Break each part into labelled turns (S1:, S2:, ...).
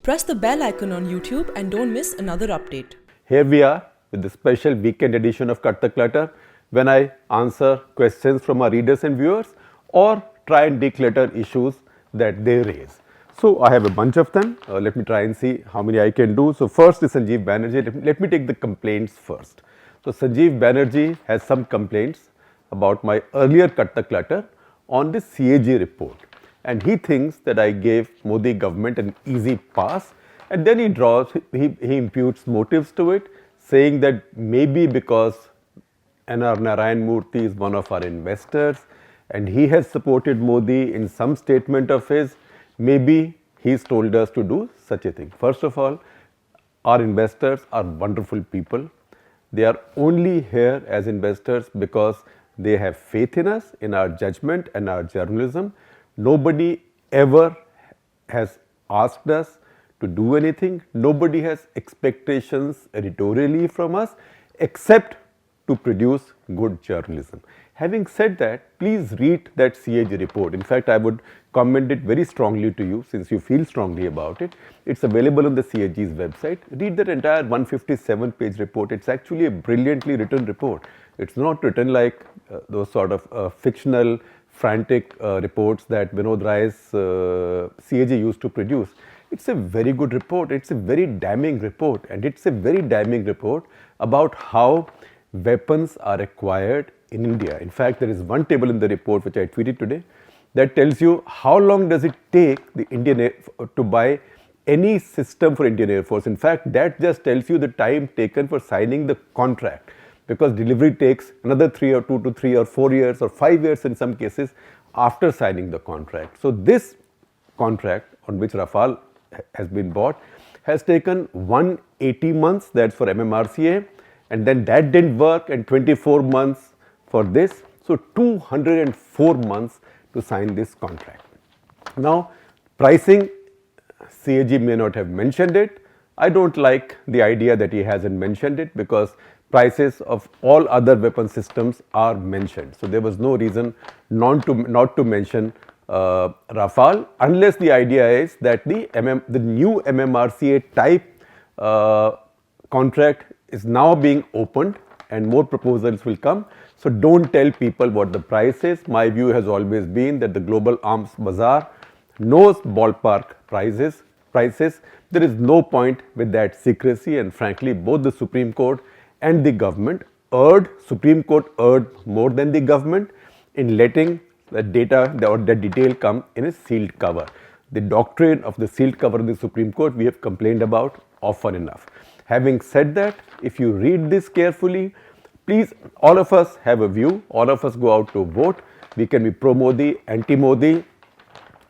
S1: Press the bell icon on YouTube and don't miss another update.
S2: Here we are with the special weekend edition of Cut the Clutter, when I answer questions from our readers and viewers or try and declutter issues that they raise. So I have a bunch of them. Let me try and see how many I can do. So first is Sanjeev Banerjee. Let me take the complaints first. So Sanjeev Banerjee has some complaints about my earlier Cut the Clutter on the CAG report. And he thinks that I gave Modi government an easy pass, and then he imputes motives to it, saying that maybe because N.R. Narayan Murthy is one of our investors and he has supported Modi in some statement of his, maybe he's told us to do such a thing. First of all, our investors are wonderful people. They are only here as investors because they have faith in us, in our judgment and our journalism. Nobody ever has asked us to do anything. Nobody has expectations editorially from us except to produce good journalism. Having said that, please read that CAG report. In fact, I would commend it very strongly to you since you feel strongly about it. It's available on the CAG's website. Read that entire 157-page report. It's actually a brilliantly written report. It's not written like those sort of fictional, frantic reports that Vinod Rai's CAG used to produce. It's a very good report. It's a very damning report, and it's a very damning report about how weapons are acquired in India. In fact, there is one table in the report which I tweeted today that tells you how long does it take the Indian Air to buy any system for Indian Air Force. In fact, that just tells you the time taken for signing the contract, because delivery takes another 2 to 3 or 4 years or 5 years in some cases after signing the contract. So this contract on which Rafale has been bought has taken 180 months, that's for MMRCA, and then that didn't work, and 24 months for this. So 204 months to sign this contract. Now pricing, CAG may not have mentioned it. I don't like the idea that he hasn't mentioned it, because prices of all other weapon systems are mentioned. So there was no reason not to mention Rafale, unless the idea is that the new MMRCA type contract is now being opened and more proposals will come. So don't tell people what the price is. My view has always been that the global arms bazaar knows ballpark prices. There is no point with that secrecy, and frankly both the Supreme Court and the government Supreme Court erred more than the government in letting the data or the detail come in a sealed cover. The doctrine of the sealed cover in the Supreme Court we have complained about often enough. Having said that, if you read this carefully, please, all of us have a view, all of us go out to vote. We can be pro-Modi, anti-Modi.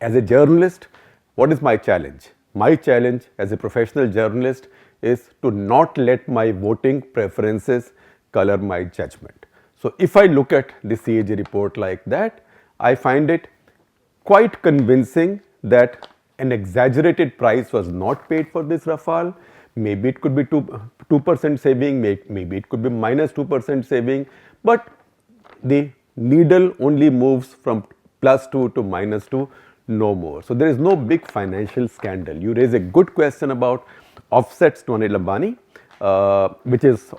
S2: As a journalist, what is my challenge? My challenge as a professional journalist is to not let my voting preferences color my judgment. So if I look at the CAG report like that, I find it quite convincing that an exaggerated price was not paid for this Rafale. Maybe it could be 2% saving, maybe it could be minus 2% saving, but the needle only moves from +2 to -2, no more. So there is no big financial scandal. You raise a good question about offsets to Anil Ambani, which is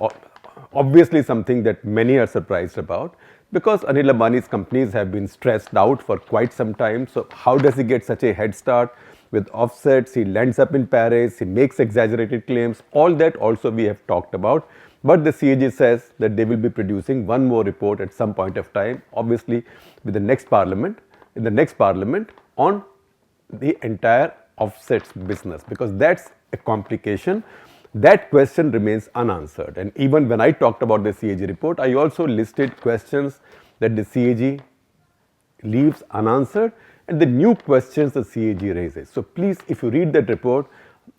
S2: obviously something that many are surprised about, because Anil Ambani's companies have been stressed out for quite some time. So how does he get such a head start with offsets? He lands up in Paris, he makes exaggerated claims, all that also we have talked about. But the CAG says that they will be producing one more report at some point of time, obviously with the next parliament, on the entire offsets business, because that's a complication. That question remains unanswered, and even when I talked about the CAG report, I also listed questions that the CAG leaves unanswered and the new questions the CAG raises. So please, if you read that report,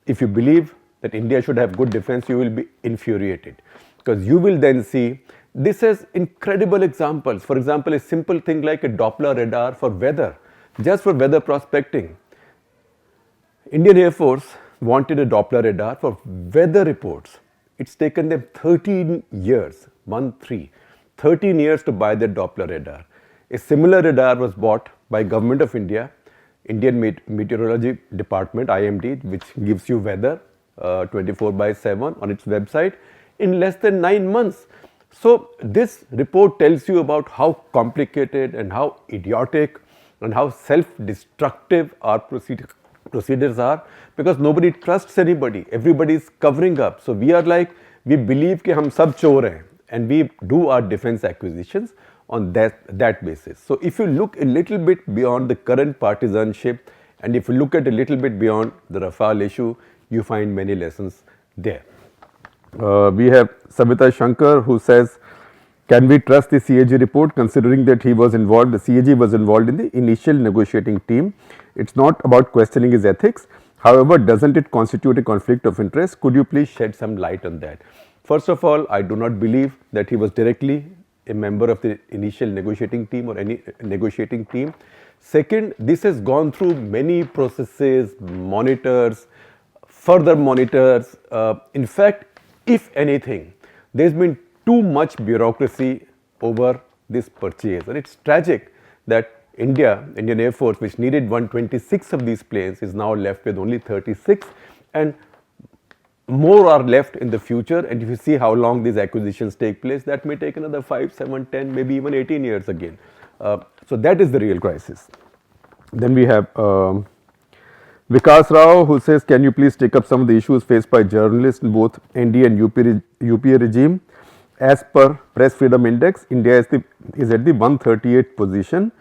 S2: if you believe that India should have good defense, you will be infuriated, because you will then see this has incredible examples. For example, a simple thing like a Doppler radar for weather, just for weather prospecting. Indian Air Force wanted a Doppler radar for weather reports. It's taken them 13 years, 13 years to buy that Doppler radar. A similar radar was bought by Government of India Indian Meteorology Department, IMD, which gives you weather 24/7 on its website in less than 9 months. So this report tells you about how complicated and how idiotic and how self-destructive our procedures are, because nobody trusts anybody. Everybody is covering up. So we are like, we believe कि हम सब चोर हैं, and we do our defense acquisitions on that basis. So if you look a little bit beyond the current partisanship, and if you look at a little bit beyond the Rafale issue, you find many lessons there. We have Savita Shankar, who says, can we trust the CAG report considering that he was involved, the CAG was involved in the initial negotiating team? It's not about questioning his ethics. However, doesn't it constitute a conflict of interest? Could you please shed some light on that? First of all, I do not believe that he was directly a member of the initial negotiating team or any negotiating team. Second, this has gone through many processes, monitors, further monitors. In fact, if anything, there's been too much bureaucracy over this purchase, and it's tragic that Indian Air Force, which needed 126 of these planes, is now left with only 36, and more are left in the future. And if you see how long these acquisitions take place, that may take another 5, 7, 10, maybe even 18 years again. So that is the real crisis. Then we have Vikas Rao, who says, can you please take up some of the issues faced by journalists in both ND and UPA regime? As per Press Freedom Index, India is at the 138th position,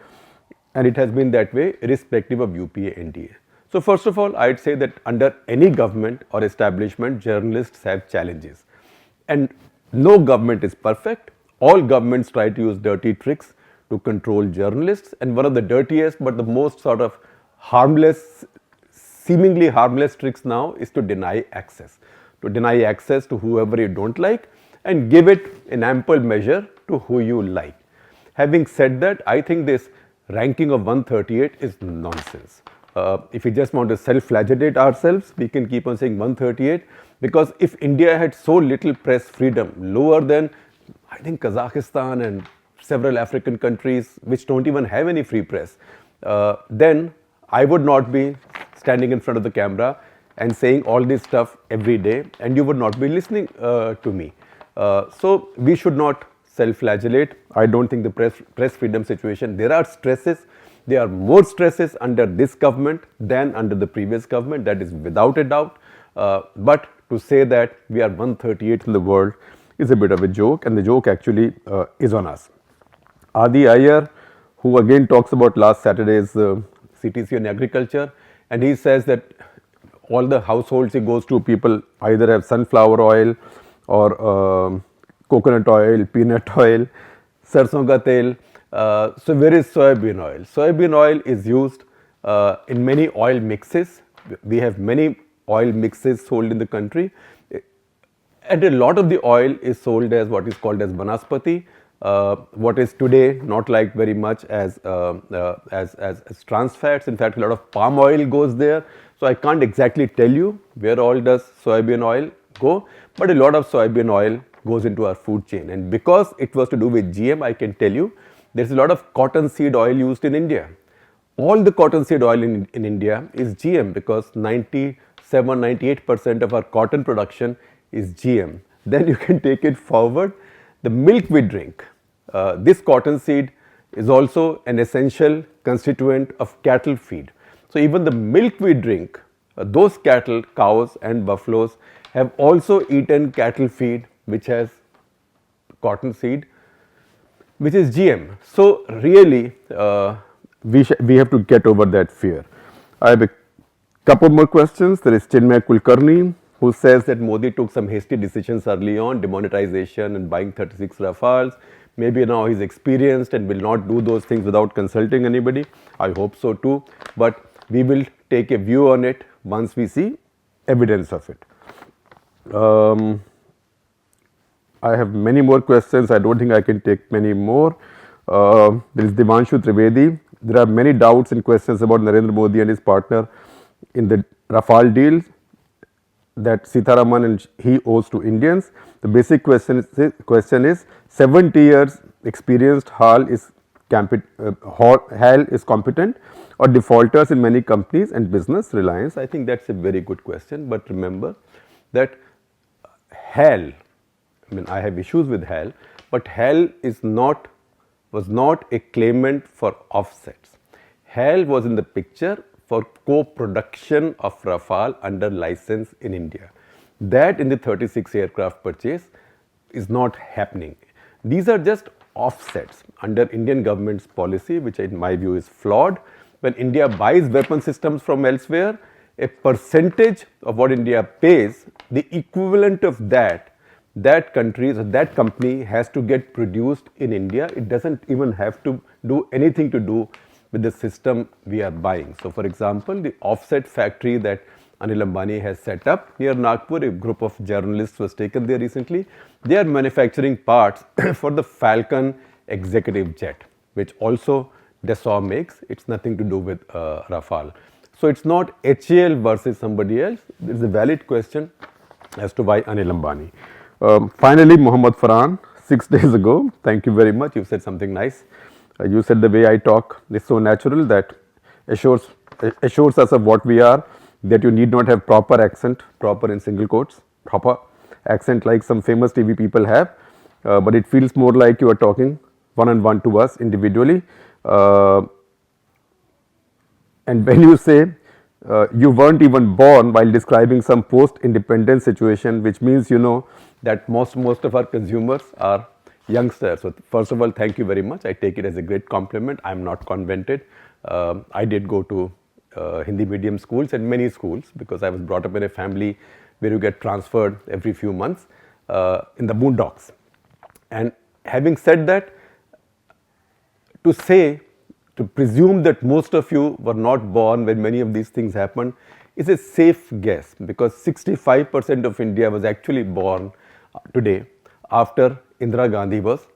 S2: and it has been that way irrespective of UPA NDA. So first of all, I'd say that under any government or establishment, journalists have challenges, and no government is perfect. All governments try to use dirty tricks to control journalists, and one of the dirtiest but the most sort of harmless, seemingly harmless tricks now is to deny access to whoever you don't like and give it in ample measure to who you like. Having said that, I think this ranking of 138 is nonsense. If we just want to self-flagellate ourselves, we can keep on saying 138, because if India had so little press freedom, lower than I think Kazakhstan and several African countries which don't even have any free press, then I would not be standing in front of the camera and saying all this stuff every day, and you would not be listening to me. So we should not self-flagellate. I don't think the press freedom situation, there are stresses. There are more stresses under this government than under the previous government, that is without a doubt. But to say that we are 138th in the world is a bit of a joke, and the joke actually is on us. Adi Iyer, who again talks about last Saturday's CTC on agriculture, and he says that all the households he goes to, people either have sunflower oil or coconut oil, peanut oil, sarson ka tel. So where is soybean oil? Soybean oil is used in many oil mixes. We have many oil mixes sold in the country, and a lot of the oil is sold as what is called as banaspati, what is today not liked very much as trans fats. In fact, a lot of palm oil goes there. So I can't exactly tell you where all does soybean oil go, but a lot of soybean oil goes into our food chain. And because it was to do with GM, I can tell you there's a lot of cottonseed oil used in India. All the cottonseed oil in India is GM, because 97-98% of our cotton production is GM. Then you can take it forward. The milk we drink, this cottonseed is also an essential constituent of cattle feed. So even the milk we drink, those cattle, cows and buffaloes have also eaten cattle feed which has cottonseed, which is GM. So really we have to get over that fear. I have a couple more questions. There is Chinmay Kulkarni, who says that Modi took some hasty decisions early on, demonetization and buying 36 Rafales. Maybe now he's experienced and will not do those things without consulting anybody. I hope so too, but we will take a view on it once we see evidence of it. I have many more questions. I don't think I can take many more. There is Devanshu Trivedi. There are many doubts and questions about Narendra Modi and his partner in the Rafale deal that Sitharaman and he owes to Indians. The basic question is 70 years experienced HAL is competent, or defaulters in many companies and business reliance? I think that's a very good question, but remember that HAL, I mean, I have issues with HAL, but HAL was not a claimant for offsets. HAL was in the picture for co-production of Rafale under license in India. That in the 36 aircraft purchase is not happening. These are just offsets under Indian government's policy, which in my view is flawed. When India buys weapon systems from elsewhere, a percentage of what India pays, the equivalent of that country, so that company has to get produced in India. It doesn't even have to do anything to do with the system we are buying. So, for example, the offset factory that Anil Ambani has set up near Nagpur, a group of journalists was taken there recently. They are manufacturing parts for the Falcon executive jet, which also Dassault makes. It's nothing to do with Rafale. So, it's not HAL versus somebody else. There is a valid question as to why Anil Ambani. Finally, Mohammad Farhan, 6 days ago, thank you very much. You said something nice. You said the way I talk is so natural that assures us of what we are, that you need not have proper accent, proper in single quotes, proper accent like some famous TV people have, but it feels more like you are talking one-on-one to us individually. And when you say you weren't even born while describing some post-independence situation, which means you know that most of our consumers are youngsters. So, first of all, thank you very much. I take it as a great compliment. I am not convented. I did go to Hindi medium schools and many schools because I was brought up in a family where you get transferred every few months in the boondocks. And having said that, to presume that most of you were not born when many of these things happened is a safe guess, because 65% of India was actually born today after Indira Gandhi was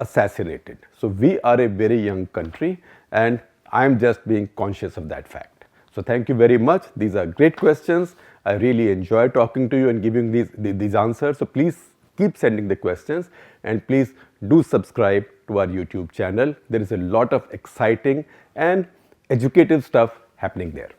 S2: assassinated. So, we are a very young country and I am just being conscious of that fact. So, thank you very much. These are great questions. I really enjoy talking to you and giving these answers. So, please keep sending the questions and please do subscribe to our YouTube channel. There is a lot of exciting and educative stuff happening there.